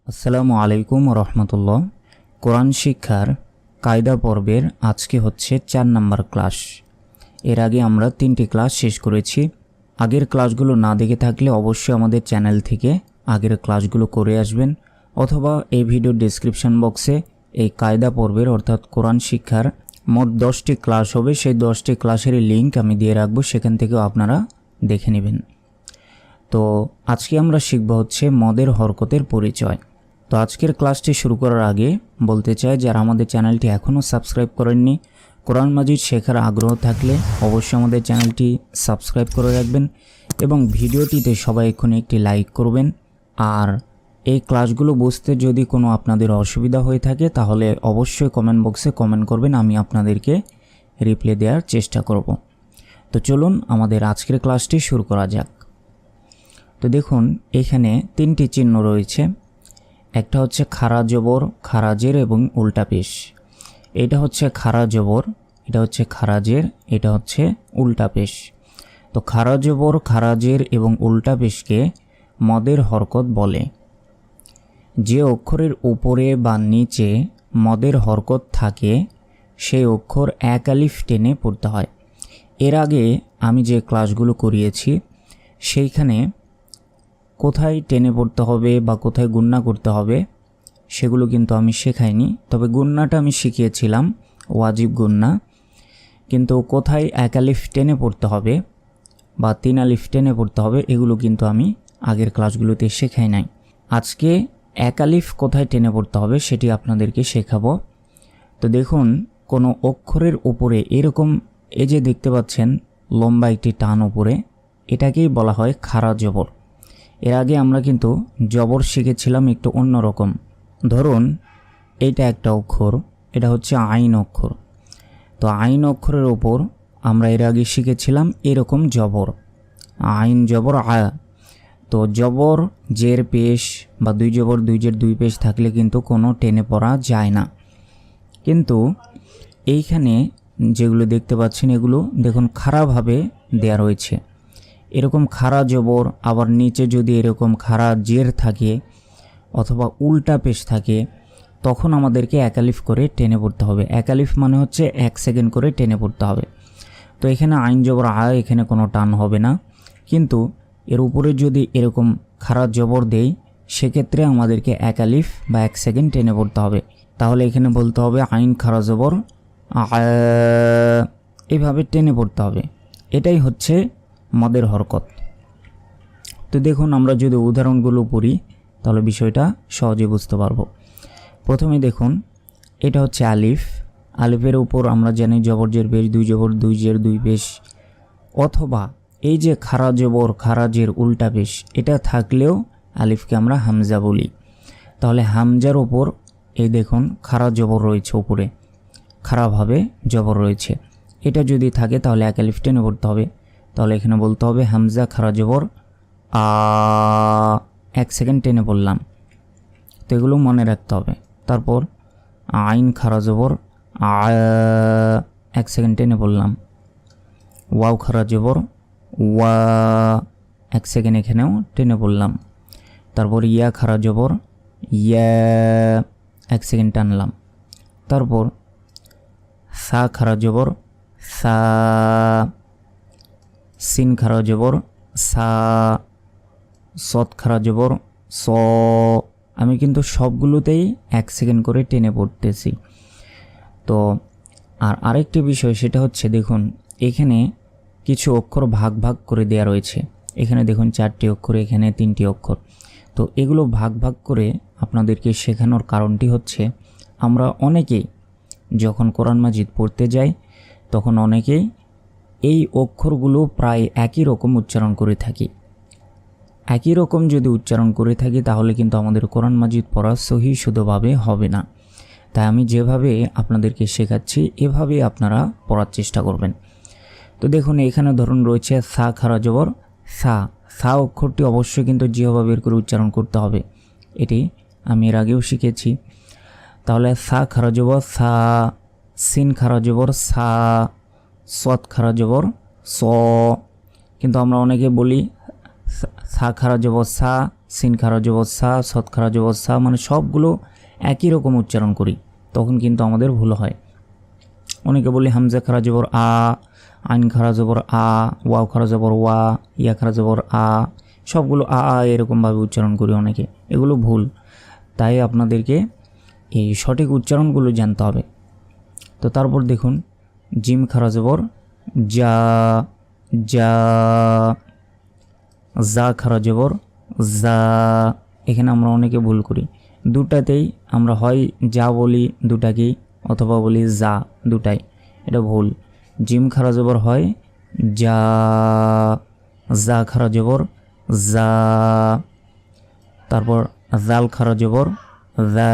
আসসালামু আলাইকুম রহমতুল্লাহ। কোরআন শিক্ষার কায়দা পর্বের আজকে হচ্ছে 4 নম্বর ক্লাস। এর আগে আমরা 3টি ক্লাস শেষ করেছি। আগের ক্লাসগুলো না দেখে থাকলে অবশ্যই আমাদের চ্যানেল থেকে আগের ক্লাসগুলো করে আসবেন, অথবা এই ভিডিওর ডেসক্রিপশন বক্সে এই কায়দা পর্বের অর্থাৎ কোরআন শিক্ষার মোট 10টি ক্লাস হবে, সেই 10টি ক্লাসের লিঙ্ক আমি দিয়ে রাখবো, সেখান থেকেও আপনারা দেখে নেবেন। তো আজকে আমরা শিখব হচ্ছে মদের হরকতের পরিচয়। তো আজকের ক্লাসটি শুরু করার আগে বলতে চাই, যারা আমাদের চ্যানেলটি এখনও সাবস্ক্রাইব করেননি, কোরআন মাজিদ শেখার আগ্রহ থাকলে অবশ্যই আমাদের চ্যানেলটি সাবস্ক্রাইব করে রাখবেন এবং ভিডিওটিতে সবাই এক্ষুনি একটি লাইক করবেন। আর এই ক্লাসগুলো বুঝতে যদি কোনো আপনাদের অসুবিধা হয়ে থাকে তাহলে অবশ্যই কমেন্ট বক্সে কমেন্ট করবেন, আমি আপনাদেরকে রিপ্লাই দেওয়ার চেষ্টা করব। তো চলুন আমাদের আজকের ক্লাসটি শুরু করা যাক। তো দেখুন, এখানে 3টি চিহ্ন রয়েছে। একটা হচ্ছে খাড়া জবর, খারাজের এবং উল্টা পেশ। এটা হচ্ছে খাড়া জবর, এটা হচ্ছে খারাজের, এটা হচ্ছে উল্টা পেশ। তো খাড়া জবর, খারাজের এবং উল্টা পেশকে মদের হরকত বলে। যে অক্ষরের উপরে বা নিচে মদের হরকত থাকে সেই অক্ষর এক আলিফ টেনে পড়তে হয়। এর আগে আমি যে ক্লাসগুলো করিয়েছি সেইখানে কোথায় টেনে পড়তে হবে বা কোথায় গুণনা করতে হবে সেগুলো কিন্তু আমি শেখাইনি, তবে গুণনাটা আমি শিখিয়েছিলাম, ওয়াজিব গুণনা। কিন্তু কোথায় এক আলিফ টেনে পড়তে হবে বা 3 আলিফ টেনে পড়তে হবে এগুলো কিন্তু আমি আগের ক্লাসগুলোতে শেখাই নাই। আজকে এক আলিফ কোথায় টেনে পড়তে হবে সেটি আপনাদেরকে শেখাবো। তো দেখুন, কোনো অক্ষরের উপরে এরকম এই যে দেখতে পাচ্ছেন লম্বা একটি টান উপরে, এটাকেই বলা হয় খাড়া জবর। এর আগে আমরা কিন্তু জবর শিখেছিলাম একটু অন্যরকম। ধরুন এইটা একটা অক্ষর, এটা হচ্ছে আইন অক্ষর। তো আইন অক্ষরের ওপর আমরা এর আগে শিখেছিলাম এরকম জবর, আইন জবর আ। তো জবর জের পেশ বা দুই জবর দুই জের দুই পেশ থাকলে কিন্তু কোনো টেনে পড়া যায় না। কিন্তু এইখানে যেগুলো দেখতে পাচ্ছেন এগুলো দেখুন খাড়াভাবে দেয়া রয়েছে। এরকম খাড়া জবর, আবার নিচে যদি এরকম খাড়া জের থাকে অথবা উল্টা পেশ থাকে তখন আমাদেরকে এক আলিফ করে টেনে পড়তে হবে। এক আলিফ মানে হচ্ছে 1 সেকেন্ড করে টেনে পড়তে হবে। তো এখানে আইন জবর আ, এখানে কোনো টান হবে না। কিন্তু এর উপরে যদি এরকম খাড়া জবর দেই সেক্ষেত্রে আমাদেরকে এক আলিফ বা 1 সেকেন্ড টেনে পড়তে হবে। তাহলে এখানে বলতে হবে আইন খাড়া জবর আ, এভাবে টেনে পড়তে হবে। এটাই হচ্ছে মদের হরকত। তো দেখুন, আমরা যদি উদাহরণগুলো পড়ি তাহলে বিষয়টা সহজে বুঝতে পারবো। প্রথমে দেখুন, এটা হচ্ছে আলিফ। আলিফের উপর আমরা জানি জবর জের পেশ, দুই জবর দুই জের দুই পেশ, অথবা এই যে খাড়া জবর খারাজের উল্টা পেশ এটা থাকলেও আলিফকে আমরা হামজা বলি। তাহলে হামজার ওপর এই দেখুন খাড়া জবর রয়েছে, উপরে খাড়াভাবে জবর রয়েছে। এটা যদি থাকে তাহলে এক আলিফ টেনে পড়তে হবে। তাহলে এখানে বলতে হবে হামজা খাড়া জবর আ, 1 সেকেন্ড টেনে পড়লাম। তো এগুলো মনে রাখতে হবে। তারপর আইন খাড়া জবর আ, 1 সেকেন্ড টেনে পড়লাম। ওয়াও খাড়া জবর ওয়া, 1 সেকেন্ড এখানেও টেনে পড়লাম। তারপর ইয়া খাড়া জবর ইয়া, 1 সেকেন্ড টানলাম। তারপর সা খাড়া জবর সা, সিন খাড়া জবর সা, সৎ খাড়া জবর স। আমি কিন্তু সবগুলোতেই 1 সেকেন্ড করে টেনে পড়তেছি। তো আর আরেকটি বিষয় সেটা হচ্ছে দেখুন, এখানে কিছু অক্ষর ভাগ ভাগ করে দেয়া রয়েছে। এখানে দেখুন 4টি অক্ষর, এখানে 3টি অক্ষর। তো এগুলো ভাগ ভাগ করে আপনাদেরকে শেখানোর কারণটি হচ্ছে আমরা অনেকেই যখন কোরআন মাজিদ পড়তে যাই তখন অনেকেই এই অক্ষরগুলো প্রায় একই রকম উচ্চারণ করে থাকি। একই রকম যদি উচ্চারণ করে থাকি তাহলে কিন্তু আমাদের কোরআন মাজিদ পড়া সহি শুদ্ধভাবে হবে না। তাই আমি যেভাবে আপনাদেরকে শেখাচ্ছি এভাবে আপনারা পড়ার চেষ্টা করবেন। তো দেখুন, এখানে ধরুন রয়েছে সা খাড়া জবর সা। সা অক্ষরটি অবশ্যই কিন্তু জিহ্বা বের করে উচ্চারণ করতে হবে, এটি আমি এর আগেও শিখেছি। তাহলে সা খাড়া জবর সা, সিন খাড়া জবর সা, সৎ খাড়া জবর স। কিন্তু আমরা অনেকে বলি সা খাড়া জবর সা, সিন খারাজ অবস্থা, সৎ খারাজ অবস্থা, মানে সবগুলো একই রকম উচ্চারণ করি, তখন কিন্তু আমাদের ভুল হয়। অনেকে বলি হামজা খারা জবর আ, আইন খারা জবর আ, ওয়াও খারা জবর ওয়া, ইয়া খারা জবর আ, সবগুলো আ আ এরকমভাবে উচ্চারণ করি অনেকে, এগুলো ভুল। তাই আপনাদেরকে এই সঠিক উচ্চারণগুলো জানতে হবে। তো তারপর দেখুন জিম খারা জবর যা, যা, যা খারা জবর যা, এখানে আমরা অনেকে ভুল করি, দুটাতেই আমরা হয় যা বলি দুটাকেই, অথবা বলি যা, দুটাই, এটা ভুল। জিম খারা জবর হয় যা, যা খারা জবর যা, তারপর জাল খারা জবর যা।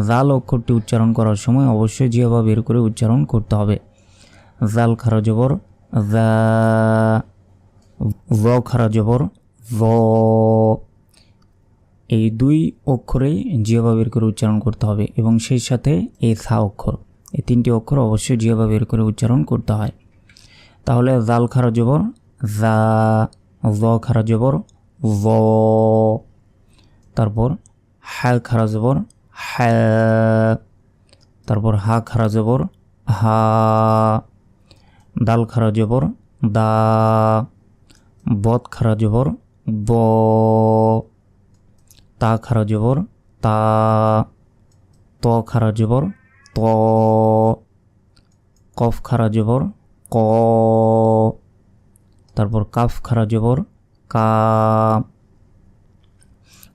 জাল অক্ষরটি উচ্চারণ করার সময় অবশ্যই জিহ্বা বের করে উচ্চারণ করতে হবে। জাল খারা জবর যা, জ খারা জবর জ, এই দুই অক্ষরেই জিহ্বা বের করে উচ্চারণ করতে হবে, এবং সেই সাথে এই সা অক্ষর, এই তিনটি অক্ষর অবশ্যই জিহ্বা বের করে উচ্চারণ করতে হয়। তাহলে জাল খারা জবর যা, জ খারা জবর জ, তারপর হা খারা জবর হা, তারপর হা খারা জবর হা, দাল খারা জবর দা, বদ খারা জবর ব, তা খারা জবর তা, ত খারা জবর ত, কফ খারা জবর ক, তারপর কাফ খারা জবর কা।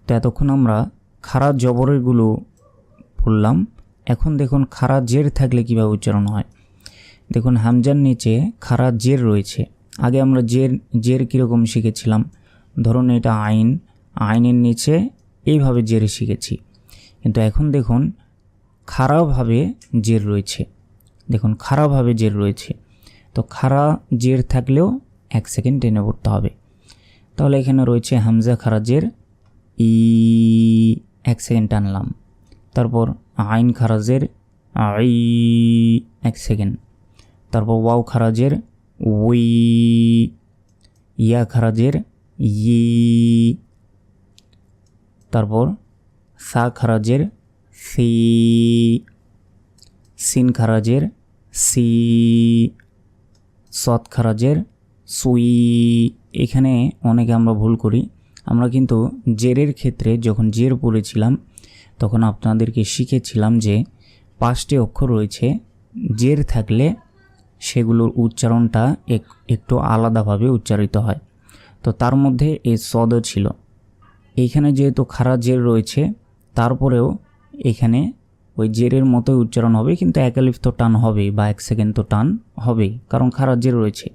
তো এতক্ষণ আমরা খারা জবরেরগুলো বললাম। এখন দেখুন খারা জের থাকলে কীভাবে উচ্চারণ হয়। দেখুন হামজার নিচে খারা জের রয়েছে। আগে আমরা জের কীরকম শিখেছিলাম, ধরুন এটা আইন, আইনের নিচে এইভাবে জের শিখেছি, কিন্তু এখন দেখুন খারাভাবে জের রয়েছে। দেখুন খারাভাবে জের রয়েছে, তো খারা জের থাকলেও 1 সেকেন্ড টেনে পড়তে হবে। তাহলে এখানে রয়েছে হামজা খারা জের ই, 1 সেকেন্ড টানলাম। তারপর আইন খারাজের আই, 1 সেকেন্ড। তারপর ওয়াও খারাজের উই, ইয়া খারাজের ই, তারপর সা খারাজের সি, সিন খারাজের সি, সৎ খারাজের সুই। এখানে অনেকে আমরা ভুল করি। আমরা কিন্তু জেরের ক্ষেত্রে যখন জের পড়েছিলাম তখন আপনাদেরকে শিখেছিলাম যে 5টি অক্ষর রয়েছে, জের থাকলে সেগুলোর উচ্চারণটা একটু আলাদাভাবে উচ্চারিত হয়। তো তার মধ্যে এই সদও ছিল। এইখানে যেহেতু খারা জের রয়েছে, তারপরেও এখানে ওই জেরের মতোই উচ্চারণ হবে, কিন্তু একালিফ তো টান হবেই, বা 1 সেকেন্ড তো টান হবেই, কারণ খারা জের রয়েছে।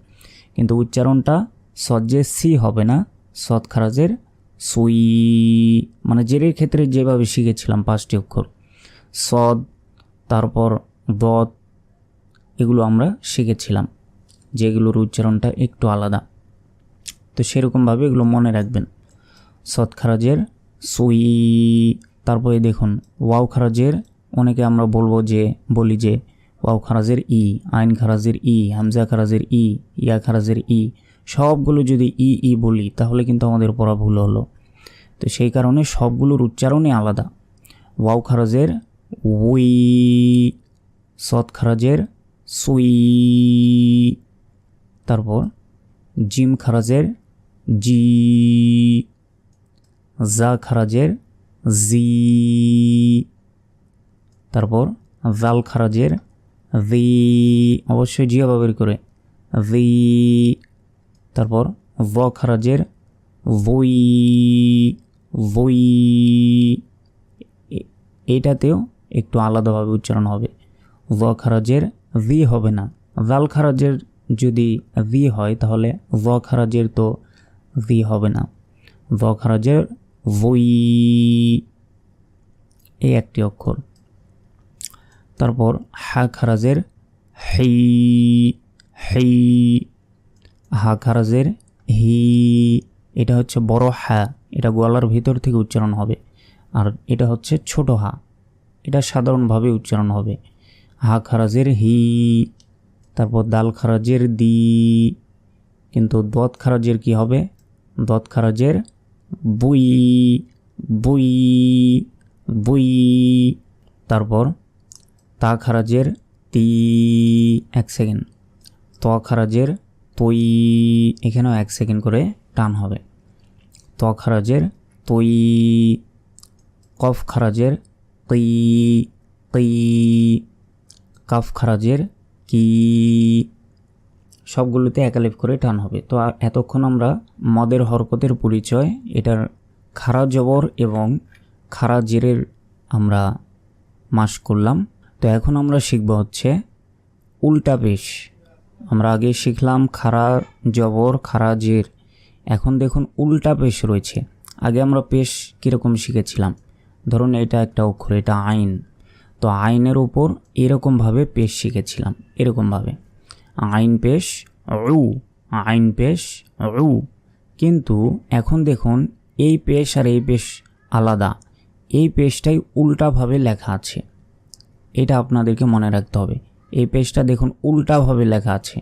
কিন্তু উচ্চারণটা সজ্জে সি হবে না, সৎ খারাজের সুই, মানে জেরের ক্ষেত্রে যেভাবে শিখেছিলাম 5টি অক্ষর সদ, তারপর দত, এগুলো আমরা শিখেছিলাম, যেগুলোর উচ্চারণটা একটু আলাদা। তো সেরকমভাবে এগুলো মনে রাখবেন। সৎ খারাজের সুই। তারপরে দেখুন ওয়াও খারাজের, অনেকে আমরা বলি যে ওয়াও খারাজের ই, আইন খারাজের ই, হামজা খারাজের ই, ইয়া খারাজের ই, সবগুলো যদি ই বলি তাহলে কিন্তু আমাদের পড়া ভুল হলো। তো সেই কারণে সবগুলোর উচ্চারণই আলাদা। ওয়াও খারাজের উই, সৎ খারাজের সুই, তারপর জিম খারাজের জি, জা খারাজের জি, তারপর জাল খারাজের জি, অবশ্যই জিহ্বা বের করে জি, তারপর ভ খারাজের ভই, ভই, এইটাতেও একটু আলাদাভাবে উচ্চারণ হবে। ভ খারাজের জি হবে না। জাল খারাজের যদি জি হয় তাহলে ভ খারাজের তো জি হবে না। ভ খারাজের ভই, এই একটি অক্ষর। তারপর হা খারাজের হেই, হেই, হা খারাজের হি, এটা হচ্ছে বড় হা, এটা গলার ভিতর থেকে উচ্চারণ হবে, আর এটা হচ্ছে ছোট হা, এটা সাধারণভাবে উচ্চারণ হবে। হা খারাজের হি। তারপর দাল খারাজের দি, কিন্তু দত খারাজের কি হবে? দত খারাজের বুই বুই বুই। তারপর তা খারাজের তি, 1 সেকেন্ড। ত খারাজের তৈ, এখানেও 1 সেকেন্ড করে টান হবে। ত খারাজের তৈ। কফ খারাজের কি কি। কাফ খারাজের কি। সবগুলোতে একালিফ করে টান হবে। তো এতক্ষণ আমরা মদের হরকতের পরিচয়, এটার খারা জবর এবং খারা জেরের আমরা মাস করলাম। তো এখন আমরা শিখব হচ্ছে উল্টা পেশ। আমরা আগে শিখলাম খারা জবর খারা জের, এখন দেখুন উল্টা পেশ রয়েছে। আগে আমরা পেশ কীরকম শিখেছিলাম, ধরুন এটা একটা অক্ষর, এটা আইন, তো আইনের উপর এরকমভাবে পেশ শিখেছিলাম, এরকমভাবে আইন পেশ উ, আইন পেশ উ। কিন্তু এখন দেখুন এই পেশ আর এই পেশ আলাদা, এই পেশটাই উল্টাভাবে লেখা আছে, এটা আপনাদেরকে মনে রাখতে হবে। এই পেশটা দেখুন উল্টাভাবে লেখা আছে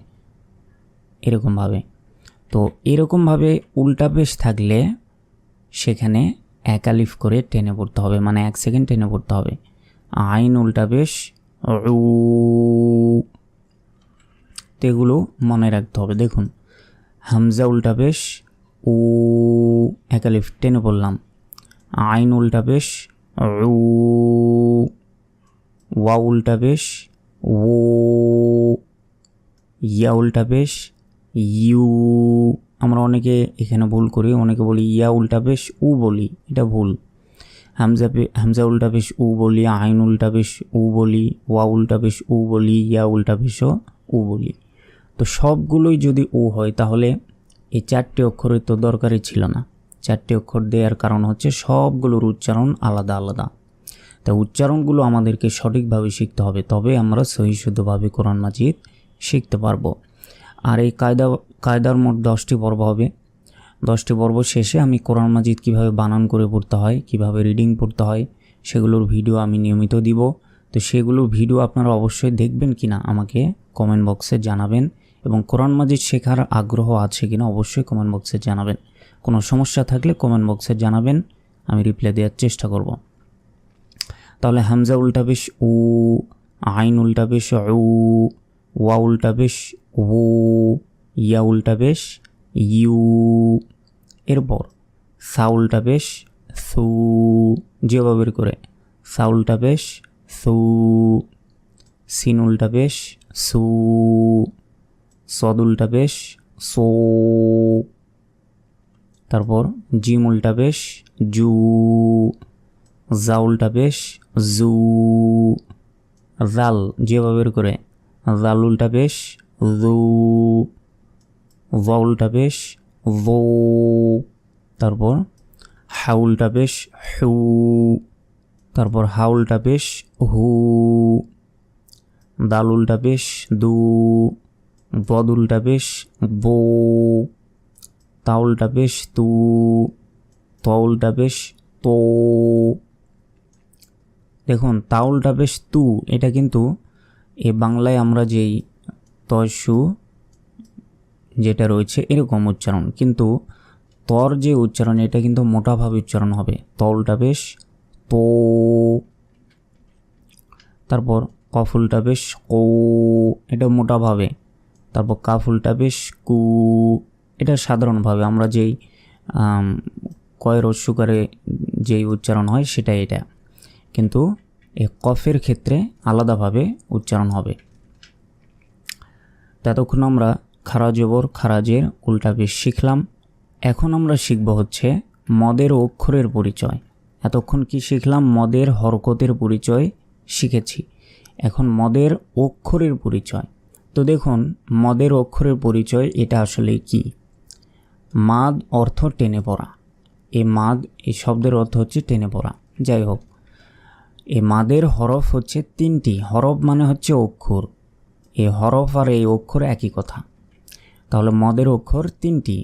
এরকমভাবে। তো এরকমভাবে উল্টা পেশ থাকলে সেখানে একালিফ করে টেনে পড়তে হবে, মানে 1 সেকেন্ড টেনে পড়তে হবে। আইন উল্টা পেশ উ, তো এগুলো মনে রাখতে হবে। দেখুন হামজা উল্টা পেশ উ, একালিফ টেনে পড়লাম। আইন উল্টা পেশ উ, ওয়া উল্টা পেশ ও, ইয়া উল্টা পেশ ইউ। আমরা অনেকে এখানে ভুল করি, অনেকে বলি ইয়া উল্টা পেশ উ বলি, এটা ভুল। হামজা উল্টা পেশ উ বলি, আইন উল্টা পেশ উ বলি, ওয়া উল্টা পেশ উ বলি, ইয়া উল্টা পেশও উ বলি। তো সবগুলোই যদি উ হয় তাহলে এই 4টি অক্ষরের তো দরকারই ছিল না। 4টি অক্ষর দেওয়ার কারণ হচ্ছে সবগুলোর উচ্চারণ আলাদা আলাদা। তা উচ্চারণগুলো আমাদেরকে সঠিকভাবে শিখতে হবে, তবে আমরা সহি শুদ্ধভাবে কোরআন মাজিদ শিখতে পারবো। আর এই কায়দার মোট 10টি পর্ব হবে। 10টি পর্ব শেষে আমি কোরআন মাজিদ কীভাবে বানান করে পড়তে হয়, কীভাবে রিডিং পড়তে হয়, সেগুলোর ভিডিও আমি নিয়মিত দিব। তো সেগুলোর ভিডিও আপনারা অবশ্যই দেখবেন কিনা আমাকে কমেন্ট বক্সে জানাবেন, এবং কোরআন মাজিদ শেখার আগ্রহ আছে কিনা অবশ্যই কমেন্ট বক্সে জানাবেন। কোনো সমস্যা থাকলে কমেন্ট বক্সে জানাবেন, আমি রিপ্লাই দেওয়ার চেষ্টা করব। তাহলে হামজা উল্টা পেশ উ, আইন উল্টা পেশ উ, ওয়া উল্টা পেশ ও, ইয়া উল্টা পেশ ইউ। এরপর সা উল্টা পেশ সু, যেভাবে বের করে সা উল্টা পেশ সু, সিন উল্টা পেশ সু, সদ উল্টা পেশ সো, তারপর জিম উল্টা পেশ জু, জা উল্টা পেশ জু, জাল যেভাবে বের করে জাল উল্টা পেশ জু, জ উল্টা পেশ জো, তারপর হা উল্টা পেশ হু, তারপর হা উল্টা পেশ হু, দাল উল্টা পেশ দু, বদ উল্টা পেশ বো, তা উল্টা পেশ তু, ত উল্টা পেশ তো। দেখুন তা উল্টা পেশ তু, এটা কিন্তু এ বাংলায় আমরা যেই তসু যেটা রয়েছে এরকম উচ্চারণ, কিন্তু তর যে উচ্চারণ এটা কিন্তু মোটাভাবে উচ্চারণ হবে। ত উল্টা পেশ তো, তারপর কফ উল্টা পেশ কো, এটা মোটাভাবে। তারপর কাফ উল্টা পেশ কু, এটা সাধারণভাবে আমরা যেই কয়ের রস্যুকারে যেই উচ্চারণ হয় সেটা এটা, কিন্তু এই কফের ক্ষেত্রে আলাদাভাবে উচ্চারণ হবে। ততক্ষণ আমরা খারা জবর খারাজের উল্টা পেশ শিখলাম। এখন আমরা শিখব হচ্ছে মদের অক্ষরের পরিচয়। এতক্ষণ কি শিখলাম? মদের হরকতের পরিচয় শিখেছি। এখন মদের অক্ষরের পরিচয়। তো দেখুন মদের অক্ষরের পরিচয় এটা আসলে কি? মাদ অর্থ টেনে পড়া। এই মাদ এই শব্দের অর্থ হচ্ছে টেনে পড়া। যাই হোক, এই মাদের হরফ হচ্ছে 3টি। হরফ মানে হচ্ছে অক্ষর। এই হরফ আর এই অক্ষর একই কথা। তাহলে মদের অক্ষর 3টি।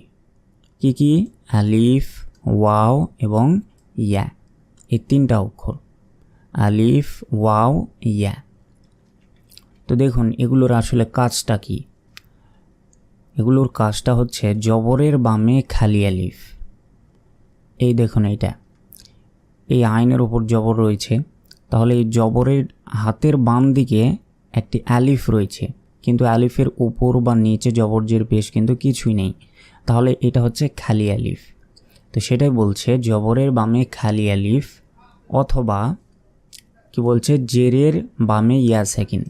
কি কি? আলিফ, ওয়াও এবং ইয়া। এই 3টা অক্ষর, আলিফ, ওয়াও, ইয়া। তো দেখুন এগুলোর আসলে কাজটা কি? এগুলোর কাজটা হচ্ছে জবরের বামে খালি আলিফ, এই দেখুন এইটা, এই আইনের উপর জবর রয়েছে, তাহলে এই জবরের হাতের বাম দিকে একটি আলিফ রয়েছে, কিন্তু আলিফের উপর বা নিচে জবরজের পেশ কিন্তু কিছুই নেই, তাহলে এটা হচ্ছে খালি আলিফ। তো সেটাই বলছে জবরের বামে খালি আলিফ, অথবা কি বলছে জেরের বামে ইয়া সাকিন।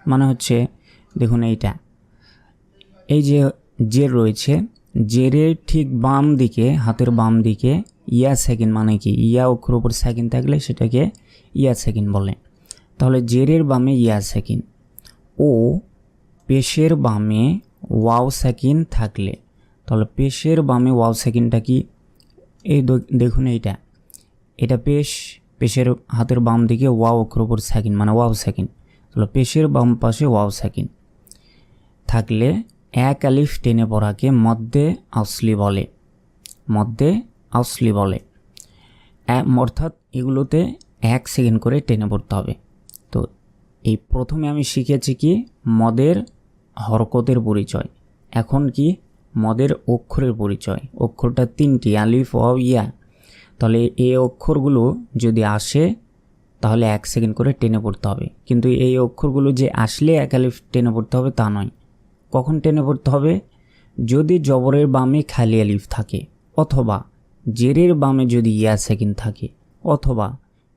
মানে হচ্ছে দেখুন এইটা, এই যে জের রয়েছে, জেরের ঠিক বাম দিকে, হাতের বাম দিকে ইয়া সাকিন, মানে কি ইয়া অক্ষর উপর সাকিন থাকলে সেটাকে ইয়া সাকিন বলে। তাহলে জেরের বামে ইয়া সাকিন ও পেশের বামে ওয়াও সাকিন থাকলে, তাহলে পেশের বামে ওয়াও সাকিনটা কি, এই দেখুন এটা পেশের হাতের বাম দিকে ওয়াও অক্ষর উপর সাকিন মানে ওয়াও সাকিন, তাহলে পেশের বাম পাশে ওয়াও সাকিন থাকলে এক আলিফ টেনে পড়াকে মদ্দে আসলি বলে, মদ্দে আসলি বলে। অর্থাৎ এগুলোতে 1 সেকেন্ড করে টেনে পড়তে হবে। তো এই প্রথমে আমি শিখেছি কি মদের হরকতের পরিচয়, এখন কি মদের অক্ষরের পরিচয়। অক্ষরটা 3টি, আলিফ ওয়াও ইয়া। তাহলে এই অক্ষরগুলো যদি আসে তাহলে 1 সেকেন্ড করে টেনে পড়তে হবে, কিন্তু এই অক্ষরগুলো যে আসলে 1 আলিফ টেনে পড়তে হবে তা নয়। কখন টেনে পড়তে হবে? যদি জবরের বামে খালি আলিফ থাকে, অথবা জেরের বামে যদি ইয়া সাকিন থাকে, অথবা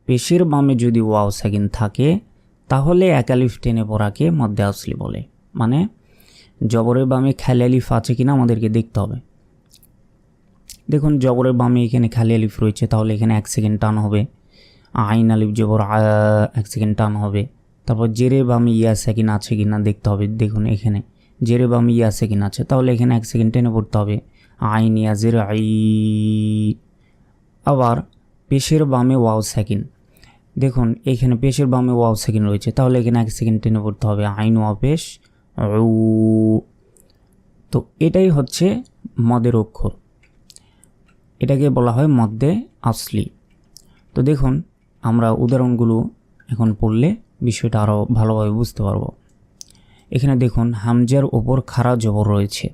পেশের বামে যদি ওয়াও সাকিন থাকে, তাহলে 1 আলিফ টেনে পড়াকে মদ্দে আসলি বলে। মানে জবরের বামে খালি আলিফ আছে কিনা আমাদেরকে দেখতে হবে। দেখুন জবরের বামে এখানে খালি আলিফ রয়েছে, তাহলে এখানে 1 সেকেন্ড টান হবে। আইন আলিফ জবর 1 সেকেন্ড টান হবে। তারপর জেরের বামে ইয়া সাকিন আছে কিনা দেখতে হবে। দেখুন এখানে জেরের বামে ইয়া সাকিন আছে, তাহলে এখানে 1 সেকেন্ড টেনে পড়তে হবে। আইন ইয়া জের আই। আবার পেশের বামে ওয়াও সাকিন, দেখুন এখানে পেশের বামে ওয়াও সাকিন রয়েছে, তাহলে এখানে 1 সেকেন্ড টেনে পড়তে হবে। আইন ওয়াও পেশ উ। তো এটাই হচ্ছে মদের অক্ষর, এটাকে বলা হয় মদ্দে আসলি। তো দেখুন আমরা উদাহরণগুলো এখন পড়লে বিষয়টা আরও ভালোভাবে বুঝতে পারবো। এখানে দেখুন হামজার ওপর খাড়া জবর রয়েছে,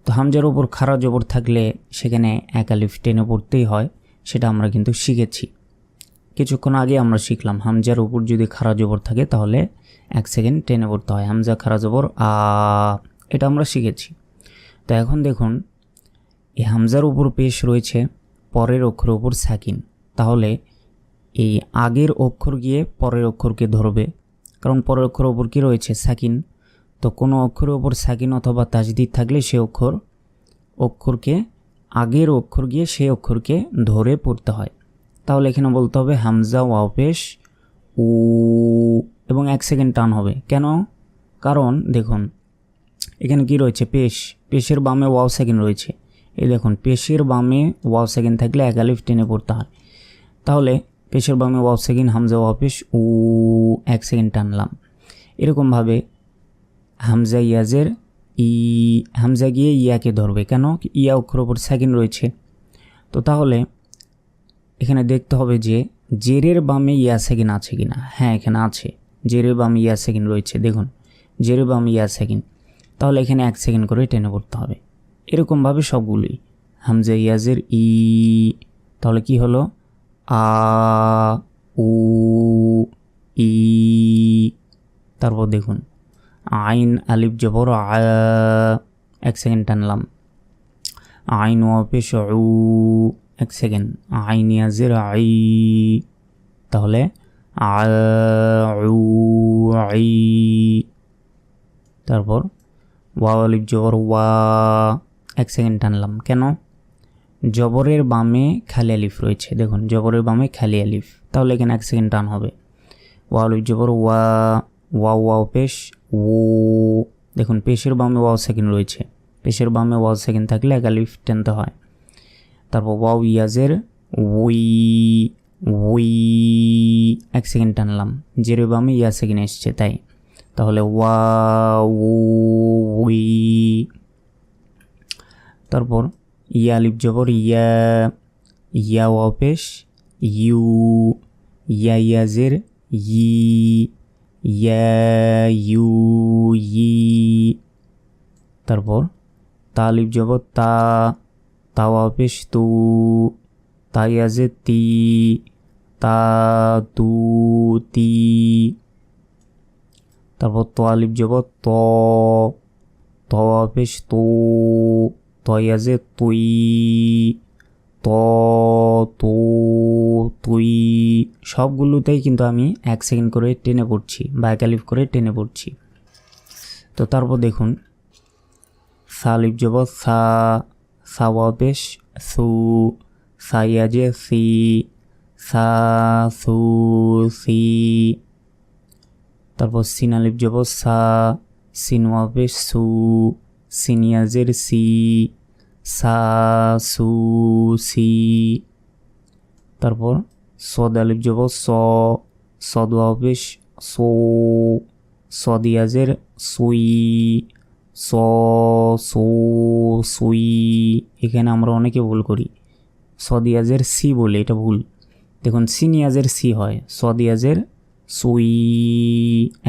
তো হামজার ওপর খাড়া জবর থাকলে সেখানে 1 আলিফ টেনে পড়তেই হয়, সেটা আমরা কিন্তু শিখেছি। কিছুক্ষণ আগে আমরা শিখলাম হামজার উপর যদি খাড়া জবর থাকে তাহলে 1 সেকেন্ড টেনে পড়তে হয়। হামজা খাড়া জবর আ, এটা আমরা শিখেছি। তো এখন দেখুন এই হামজার উপর পেশ রয়েছে, পরের অক্ষরের উপর সাকিন, তাহলে এই আগের অক্ষর গিয়ে পরের অক্ষরকে ধরবে, কারণ পরের অক্ষরের উপর কি রয়েছে সাকিন। তো কোনো অক্ষরের উপর সাকিন অথবা তাজদিদ থাকলে সে অক্ষরকে আগের অক্ষর গিয়ে সেই অক্ষরকে ধরে পড়তে হয়। তাহলে এখানে বলতে হবে হামজা ওয়াও পেশ উ, এবং 1 সেকেন্ড টান হবে। কেন? কারণ দেখুন এখানে কি রয়েছে পেশের বামে ওয়াও সাকিন রয়েছে। এই দেখুন পেশের বামে ওয়াও সাকিন থাকলে 1 আলিফ টেনে পড়তে হয়, তাহলে পেশের বামে ওয়াও সাকিন হামজা ওয়াও পেশ উ 1 সেকেন্ড টানলাম। এরকমভাবে হামজা ইয়াজের ই, হামজা গিয়ে ইয়াকে ধরবে, কেন? ইয়া অক্ষর ওপর সাকিন রয়েছে। তো তাহলে এখানে দেখতে হবে যে জেরের বামে ইয়া সাকিন আছে কিনা। হ্যাঁ এখানে আছে, জেরের বামে ইয়া সাকিন রয়েছে। দেখুন জেরের বামে ইয়া সাকিন, তাহলে এখানে 1 সেকেন্ড করে টেনে পড়তে হবে। এরকমভাবে সবগুলোই হামজা ইয়াজের ই, তাহলে কি হলো আ উ ই। তারপর দেখুন আইন আলিফ জবর আ, 1 সেকেন্ড টানলাম। আইন ওয়াও পেশ উ 1 সেকেন্ড। আইন ইয়াজের আই, তাহলে আ উ আই। তারপর ওয়াও আলিফ জবর ওয়া 1 সেকেন্ড টানলাম। কেন? জবরের বামে খালি আলিফ রয়েছে। দেখুন জবরের বামে খালি আলিফ, তাহলে এখানে 1 সেকেন্ড টান হবে। ওয়াও আলিফ জবর ওয়া, ওয়াও ওয়াও পেশ ও। দেখুন পেশের বামে ওয়াও সেকেন্ড রয়েছে, পেশের বামে ওয়াও সেকেন্ড থাকলে 1 আলিফ টানতে হয়। তারপর ওয়াও ইয়াজের ওই, ওই 1 সেকেন্ড টানলাম। জেরের বামে ইয়া সেকেন্ড এসছে তাই, তাহলে ওয়া ওই। তারপর ইয়া আলিফ জবর ইয়া, ইয়া ওয়াও পেশ ইউ, ইয়া ইয়াজের ই, ইয়া ইউ ই। তারপর তা আলিফ জবর তা, তাওয়া পেশ তু, তাইয়াজে তি, তা তু তি। তারপর ত আলিফ জবর ত, তওয়া পেশ তো, তয়াজে তুই, ত তো তুই। সবগুলোতেই কিন্তু আমি 1 সেকেন্ড করে টেনে পড়ছি বা 1 আলিফ করে টেনে পড়ছি। তো তারপর দেখুন সা আলিফ জবর সা, সাওয়া পেশ সু, সাইয়াজে সি, সা সু সি। তারপর সিন আলিফ জবর সা, সিনওয়া পেশ সু, সিনিয়াজের সি, সা সু সি। তারপর সদ আলিফ জবর স, সদওয়া পেশ সো, সদিয়াজের সুই, স সো সুই। এখানে আমরা অনেকে ভুল করি, সদিয়াজের সি বলে, এটা ভুল। দেখুন সিনিয়াজের সি হয়, সদিয়াজের সুই।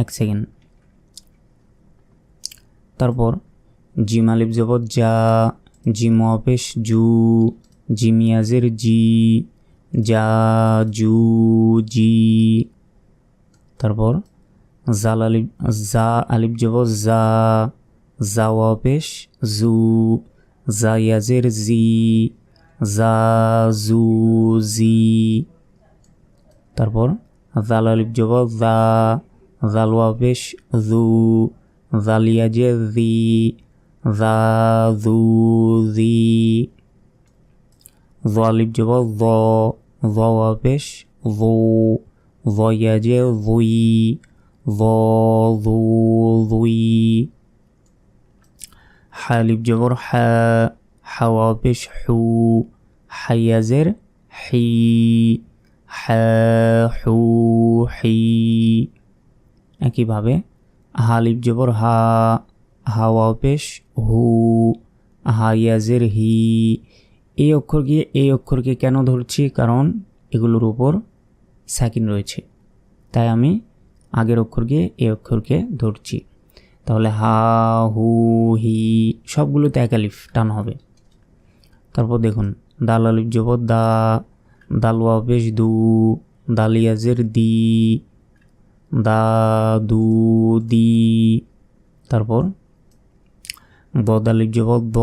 1 সেকেন্ড। তারপর জিম আলিফ জবর যা, জিম পেশ জু, জিমিয়াজের জি, যা জু জি। তারপর জাল আলিফ, জা আলিফ জবর জা, জাওয়া পেশ জু, জায়াজের জি, যা জু জি। তারপর জাল আলিফ জবর জা, জালওয়া পেশ জু, জালিয়াজের জি, যা জু জি। জ আলিফ জবর জ, জওয়া পেশ জো, জয়াজের জুই, জ জু জুই। হা আলিফ জবর হা, হাওয়া পেশ হু, হাইয়াজের হি, হা হু হি। একইভাবে হা আলিফ জবর হা, হাওয়া পেশ হু, হাইয়াজের হি। এই অক্ষরকে কেন ধরছি? কারণ এগুলোর উপর সাকিন রয়েছে, তাই আমি আগের অক্ষরকে এই অক্ষরকে ধরছি। তাহলে হা হু হি সবগুলোতে 1 আলিফ টান হবে। তারপর দেখুন দাল আলিফ জবর দা, দালওয়া পেশ দু, দালিয়াজের দি, দা দু দি। তারপর দদ আলিফ জবর দ,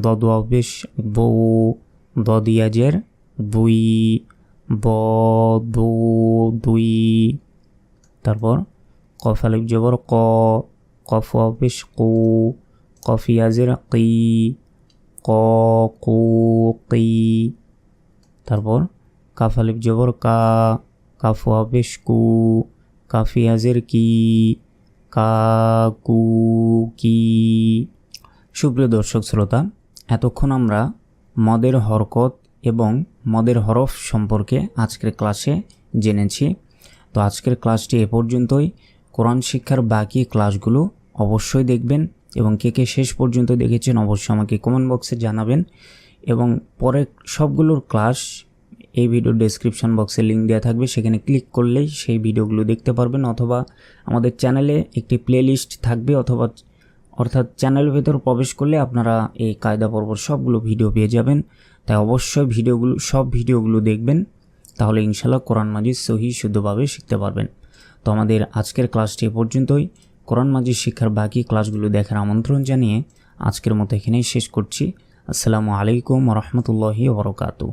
দদওয়া পেশ দো, দদিয়াজের দুই, দ দু দুই। তারপর কফ আলিফ জবর ক, কফওয়া পেশ কু, কফিয়াজের কি, ক কু কি। তারপর কাফ আলিফ জবর কা, কাফওয়া পেশ কু, কাফিয়াজের কি, কা কু কি। সুপ্রিয় দর্শক শ্রোতা, এতক্ষণ আমরা মদের হরকত এবং মদের হরফ সম্পর্কে আজকের ক্লাসে জেনেছি। তো আজকের ক্লাসটি এ পর্যন্তই। কোরআন শিক্ষার বাকি ক্লাসগুলো অবশ্যই দেখবেন এবং কে কে শেষ পর্যন্ত দেখেছেন অবশ্যই আমাকে কমেন্ট বক্সে জানাবেন। এবং পরে সবগুলোর ক্লাস এই ভিডিও ডেসক্রিপশন বক্সে লিঙ্ক দেওয়া থাকবে, সেখানে ক্লিক করলেই সেই ভিডিওগুলো দেখতে পারবেন, অথবা আমাদের চ্যানেলে একটি প্লেলিস্ট থাকবে, অর্থাৎ চ্যানেলের ভেতর প্রবেশ করলে আপনারা এই কায়দা পর্বর সবগুলো ভিডিও পেয়ে যাবেন। তাই অবশ্যই সব ভিডিওগুলো দেখবেন, তাহলে ইনশাআল্লাহ কোরআন মাজিদ সহি শুদ্ধভাবে শিখতে পারবেন। তো আমাদের আজকের ক্লাসটি এ পর্যন্তই। কোরআন মাজিদ শিক্ষার বাকি ক্লাসগুলো দেখার আমন্ত্রণ জানিয়ে আজকের মতো এখানেই শেষ করছি। আসসালামু আলাইকুম ওয়া রাহমাতুল্লাহি ওয়া বারাকাতুহু।